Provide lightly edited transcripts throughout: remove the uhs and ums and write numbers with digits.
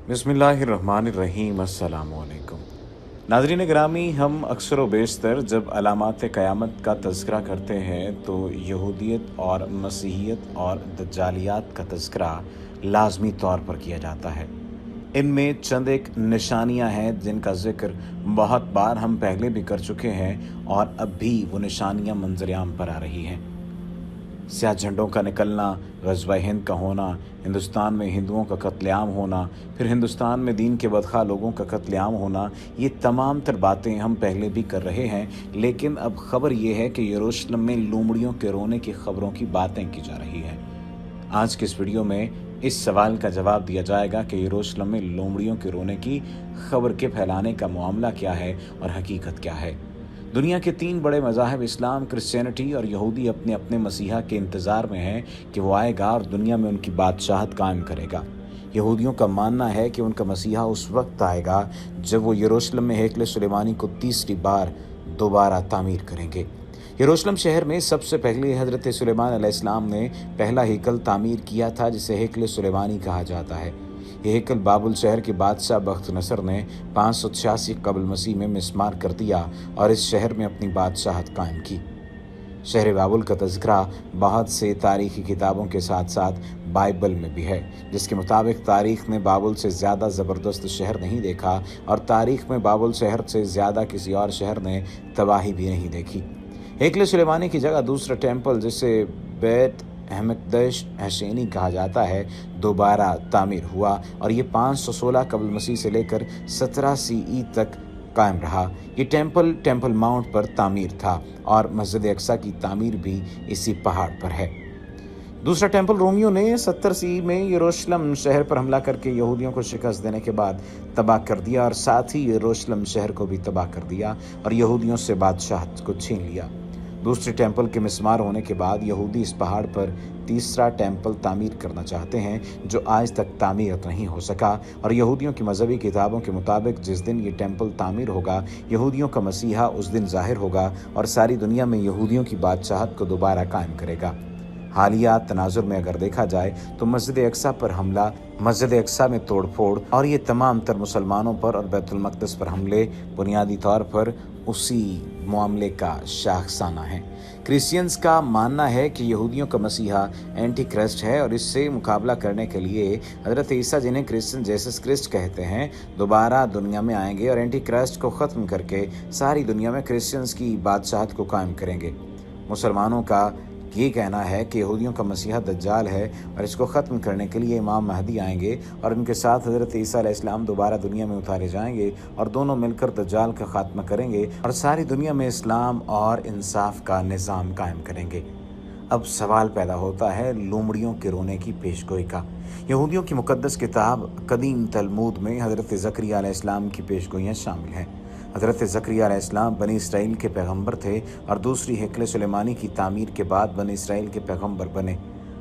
बिस्मिल्लाहिर्रहमानिर्रहीम। अस्सलामुअलैकुम। नाज़रीन गिरामी, हम अक्सर व बेशतर जब अलामात क़यामत का तज़किरा करते हैं तो यहूदियत और मसीहियत और दज्जालियात का तज़किरा लाज़मी तौर पर किया जाता है। इनमें चंद एक निशानियां हैं जिनका ज़िक्र बहुत बार हम पहले भी कर चुके हैं और अब भी वो निशानियां मंज़र-ए-आम पर आ रही हैं। स्याह झंडों का निकलना, ग़ज़वा हिंद का होना, हिंदुस्तान में हिंदुओं का कत्लेआम होना, फिर हिंदुस्तान में दीन के बदख़ा लोगों का कत्लेआम होना, ये तमाम तर बातें हम पहले भी कर रहे हैं। लेकिन अब ख़बर ये है कि यरूशलेम में लोमड़ियों के रोने की ख़बरों की बातें की जा रही हैं। आज के इस वीडियो में इस सवाल का जवाब दिया जाएगा कि यरूशलेम में लोमड़ियों के रोने की ख़बर के फैलाने का मामला क्या है और हकीकत क्या है। दुनिया के 3 बड़े मज़ाहिब इस्लाम, क्रिश्चियनिटी और यहूदी अपने अपने मसीहा के इंतज़ार में हैं कि वो आएगा और दुनिया में उनकी बादशाहत कायम करेगा। यहूदियों का मानना है कि उनका मसीहा उस वक्त आएगा जब वो यरूशलेम में हैकल सुलेमानी को तीसरी बार दोबारा तामीर करेंगे। यरूशलेम शहर में सबसे पहले हज़रत सुलेमान अलैहिस्सलाम ने पहला हैकल तामीर किया था जिसे हैकल सुलेमानी कहा जाता है। यह हैकल बाबुल शहर के बादशाह बख्त नसर ने 586 कबल मसीह में मिस्मार कर दिया और इस शहर में अपनी बादशाहत कायम की। शहर बाबुल का तज़किरा बहुत से तारीख़ी किताबों के साथ साथ बाइबल में भी है, जिसके मुताबिक तारीख़ ने बाबुल से ज़्यादा ज़बरदस्त शहर नहीं देखा और तारीख़ में बाबुल शहर से ज़्यादा किसी और शहर ने तबाही भी नहीं देखी। हैकल सुलेमानी की जगह दूसरा टेम्पल, जिसे बैत अहमकदश हसैनी कहा जाता है, दोबारा तामीर हुआ और ये 516 कबल मसीह से लेकर 17 CE तक कायम रहा। ये टेम्पल माउंट पर तामीर था और मस्जिद अक्सा की तामीर भी इसी पहाड़ पर है। दूसरा टेम्पल रोमियो ने 70 CE में यरूशलेम शहर पर हमला करके यहूदियों को शिकस्त देने के बाद तबाह कर दिया और साथ ही यरूशलेम शहर को भी तबाह कर दिया और यहूदियों से बादशाहत को छीन लिया। दूसरे टेम्पल के मिस्मार होने के बाद यहूदी इस पहाड़ पर तीसरा टेम्पल तामीर करना चाहते हैं जो आज तक तामीर नहीं हो सका। और यहूदियों की मजहबी किताबों के मुताबिक जिस दिन ये टेम्पल तामीर होगा, यहूदियों का मसीहा उस दिन ज़ाहिर होगा और सारी दुनिया में यहूदियों की बादशाहत को दोबारा कायम करेगा। हालिया तनाजुर में अगर देखा जाए तो मस्जिद अक्सा पर हमला, मस्जिद अक्सा में तोड़फोड़ और ये तमाम तर मुसलमानों पर और बैतुल मक़दस पर हमले बुनियादी तौर पर उसी मामले का शाखसाना है। क्रिश्चियंस का मानना है कि यहूदियों का मसीहा एंटी क्राइस्ट है और इससे मुकाबला करने के लिए हज़रत ईसा, जिन्हें क्रिश्चियन जेसस क्रिस्ट कहते हैं, दोबारा दुनिया में आएंगे और एंटी क्राइस्ट को ख़त्म करके सारी दुनिया में क्रिश्चियंस की बादशाहत को कायम करेंगे। मुसलमानों का ये कहना है कि यहूदियों का मसीहा दज्जाल है और इसको ख़त्म करने के लिए इमाम महदी आएंगे और उनके साथ हज़रत ईसा अलैहिस्सलाम दोबारा दुनिया में उतारे जाएंगे और दोनों मिलकर दज्जाल का ख़ात्मा करेंगे और सारी दुनिया में इस्लाम और इंसाफ का निज़ाम कायम करेंगे। अब सवाल पैदा होता है लोमड़ियों के रोने की पेशगोई का। यहूदियों की मुक़द्दस किताब कदीम तलमूद में हज़रत ज़करिया अलैहिस्सलाम की पेशगोइयाँ शामिल हैं। हज़रत ज़करिया अलैहिस्सलाम बनी इसराइल के पैगंबर थे और दूसरी हैकल सुलेमानी की तामीर के बाद बनी इसराइल के पैगंबर बने।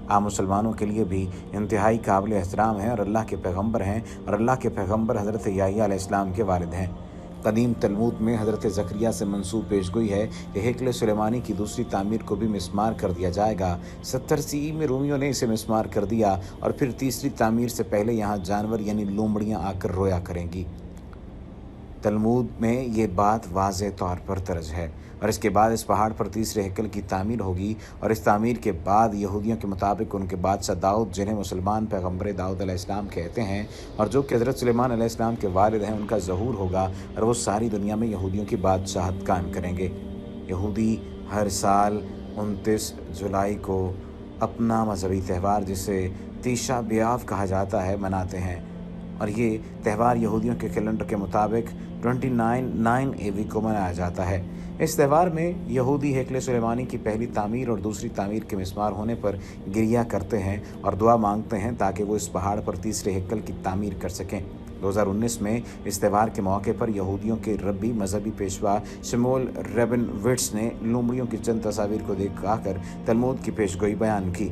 आम मुसलमानों के लिए भी इंतहाई काबिल एहतराम हैं और अल्लाह के पैगंबर हैं और अल्लाह के पैगंबर हज़रत याह्या अलैहिस्सलाम के वालिद हैं। कदीम तलमूद में हज़रत ज़करिया से मंसूब पेशगोई है कि हैकल सुलेमानी की दूसरी तामीर को भी मिस्मार कर दिया जाएगा। 70 CE में रोमियो ने इसे मिस्मार कर दिया और फिर तीसरी तामीर से पहले यहाँ जानवर यानी लोमड़ियाँ आकर रोया करेंगी। तलमूद में ये बात वाज़े तौर पर दर्ज है और इसके बाद इस पहाड़ पर तीसरे हैकल की तामीर होगी और इस तामीर के बाद यहूदियों के मुताबिक उनके बादशाह दाऊद, जिन्हें मुसलमान पैगंबर दाऊद अलैहिस्सलाम कहते हैं और जो कि हज़रत सुलेमान अलैहिस्सलाम के वालिद हैं, उनका ज़हूर होगा और वो सारी दुनिया में यहूदियों की बादशाहत कायम करेंगे। यहूदी हर साल 29 जुलाई को अपना मजहबी त्यौहार, जिसे तीशा बियाव कहा जाता है, मनाते हैं और ये त्यौहार यहूदियों के कैलेंडर के मुताबिक 29 AD को मनाया जाता है। इस त्यौहार में यहूदी हैकल सुलेमानी की पहली तामीर और दूसरी तामीर के मिस्मार होने पर गिरिया करते हैं और दुआ मांगते हैं ताकि वो इस पहाड़ पर तीसरे हैकल की तामीर कर सकें। 2019 में इस त्यौहार के मौके पर यहूदियों के रब्बी मजहबी पेशवा शमूएल रेबनविट्ज़ ने लोमड़ियों की चंद तस्वीर को दिखाकर तलमूद की पेशगोई बयान की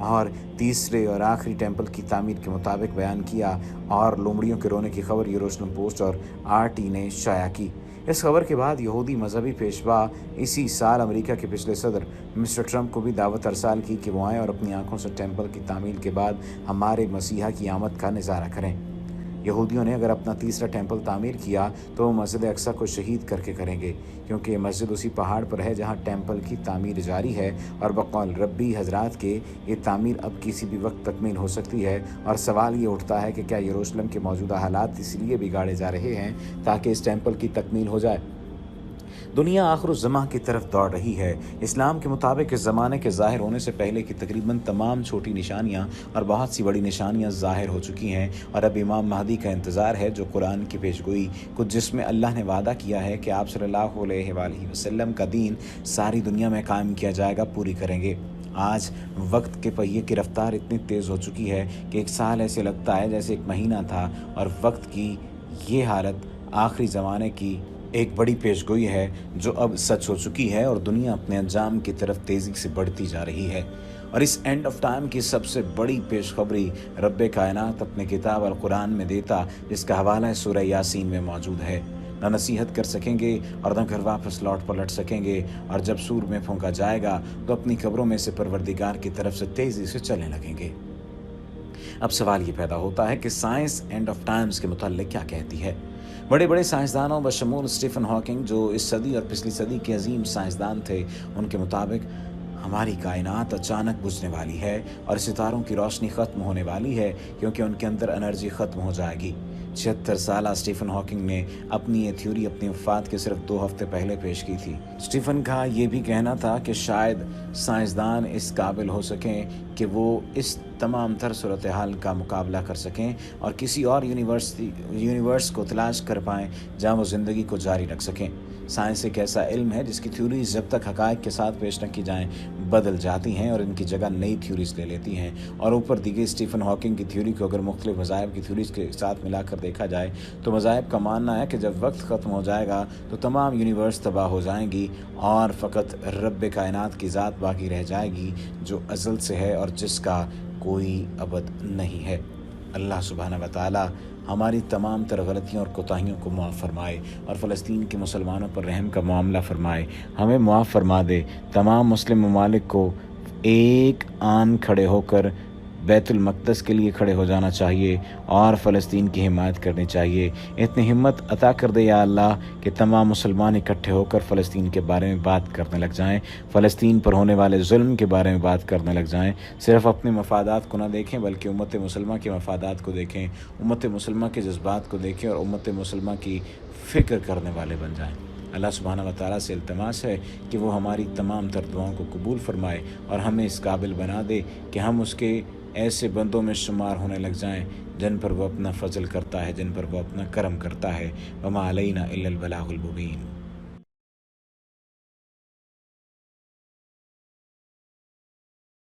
और तीसरे और आखिरी टेम्पल की तामीर के मुताबिक बयान किया और लोमड़ियों के रोने की खबर यरूशलेम पोस्ट और RT ने शाया की। इस खबर के बाद यहूदी मजहबी पेशवा इसी साल अमेरिका के पिछले सदर मिस्टर ट्रंप को भी दावत अरसाल की कि वो आएँ और अपनी आंखों से टेम्पल की तामीर के बाद हमारे मसीहा की आमद का नज़ारा करें। یہودیوں نے اگر اپنا تیسرا ٹیمپل تعمیر کیا تو وہ مسجد اقصی کو شہید کر کے کریں گے، کیونکہ یہ مسجد اسی پہاڑ پر ہے جہاں ٹیمپل کی تعمیر جاری ہے، اور بقول ربی حضرات کے یہ تعمیر اب کسی بھی وقت تکمیل ہو سکتی ہے۔ اور سوال یہ اٹھتا ہے کہ کیا یروشلم کے موجودہ حالات اس لیے بگاڑے جا رہے ہیں تاکہ اس ٹیمپل کی تکمیل ہو جائے؟ دنیا آخر الزماں کی طرف دوڑ رہی ہے۔ اسلام کے مطابق اس زمانے کے ظاہر ہونے سے پہلے کی تقریباً تمام چھوٹی نشانیاں اور بہت سی بڑی نشانیاں ظاہر ہو چکی ہیں، اور اب امام مہدی کا انتظار ہے جو قرآن کی پیشگوئی کو، جس میں اللہ نے وعدہ کیا ہے کہ آپ صلی اللہ علیہ وآلہ وسلم کا دین ساری دنیا میں قائم کیا جائے گا، پوری کریں گے۔ آج وقت کے پہیے کی رفتار اتنی تیز ہو چکی ہے کہ ایک سال ایسے لگتا ہے جیسے ایک مہینہ تھا، اور وقت کی یہ حالت آخری زمانے کی ایک بڑی پیشگوئی ہے جو اب سچ ہو چکی ہے، اور دنیا اپنے انجام کی طرف تیزی سے بڑھتی جا رہی ہے۔ اور اس اینڈ آف ٹائم کی سب سے بڑی پیشخبری رب کائنات اپنے کتاب القرآن میں دیتا، جس کا حوالہ سورہ یاسین میں موجود ہے۔ نہ نصیحت کر سکیں گے اور نہ گھر واپس لوٹ پلٹ سکیں گے، اور جب سور میں پھونکا جائے گا تو اپنی قبروں میں سے پروردگار کی طرف سے تیزی سے چلنے لگیں گے۔ اب سوال یہ پیدا ہوتا ہے کہ سائنس اینڈ آف ٹائمز کے متعلق کیا کہتی ہے؟ بڑے بڑے سائنسدانوں بشمول اسٹیفن ہاکنگ، جو اس صدی اور پچھلی صدی کے عظیم سائنسدان تھے، ان کے مطابق ہماری کائنات اچانک بجھنے والی ہے اور ستاروں کی روشنی ختم ہونے والی ہے، کیونکہ ان کے اندر انرجی ختم ہو جائے گی۔ 76 سالہ اسٹیفن ہاکنگ نے اپنی یہ تھیوری اپنی وفات کے صرف 2 ہفتے پہلے پیش کی تھی۔ اسٹیفن کا یہ بھی کہنا تھا کہ شاید سائنسدان اس قابل ہو سکیں کہ وہ اس تمام تر صورتحال کا مقابلہ کر سکیں اور کسی اور یونیورس کو تلاش کر پائیں جہاں وہ زندگی کو جاری رکھ سکیں۔ سائنس ایک ایسا علم ہے جس کی تھیوریز جب تک حقائق کے ساتھ پیش نہ کی جائیں بدل جاتی ہیں اور ان کی جگہ نئی تھیوریز لے لیتی ہیں، اور اوپر دی گئی اسٹیفن ہاکنگ کی تھیوری کو اگر مختلف مذاہب کی تھیوریز کے ساتھ ملا کر دیکھا جائے تو مذاہب کا ماننا ہے کہ جب وقت ختم ہو جائے گا تو تمام یونیورس تباہ ہو جائیں گی اور فقط رب کائنات کی ذات باقی رہ جائے گی جو ازل سے ہے اور جس کا کوئی ابد نہیں ہے۔ اللہ سبحانہ و تعالی ہماری تمام تر غلطیوں اور کوتاہیوں کو معاف فرمائے اور فلسطین کے مسلمانوں پر رحم کا معاملہ فرمائے، ہمیں معاف فرما دے۔ تمام مسلم ممالک کو ایک آن کھڑے ہو کر بیت المقدس کے لیے کھڑے ہو جانا چاہیے اور فلسطین کی حمایت کرنی چاہیے۔ اتنی ہمت عطا کر دے یا اللہ کہ تمام مسلمان اکٹھے ہو کر فلسطین کے بارے میں بات کرنے لگ جائیں، فلسطین پر ہونے والے ظلم کے بارے میں بات کرنے لگ جائیں، صرف اپنے مفادات کو نہ دیکھیں بلکہ امت مسلمہ کے مفادات کو دیکھیں، امت مسلمہ کے جذبات کو دیکھیں اور امت مسلمہ کی فکر کرنے والے بن جائیں۔ اللہ سبحانہ و تعالیٰ سے التماس ہے کہ وہ ہماری تمام تر دعاؤں کو قبول فرمائے اور ہمیں اس قابل بنا دے کہ ہم اس کے ایسے بندوں میں شمار ہونے لگ جائیں جن پر وہ اپنا فضل کرتا ہے، جن پر وہ اپنا کرم کرتا ہے۔ وما علینا الا البلاغ المبین۔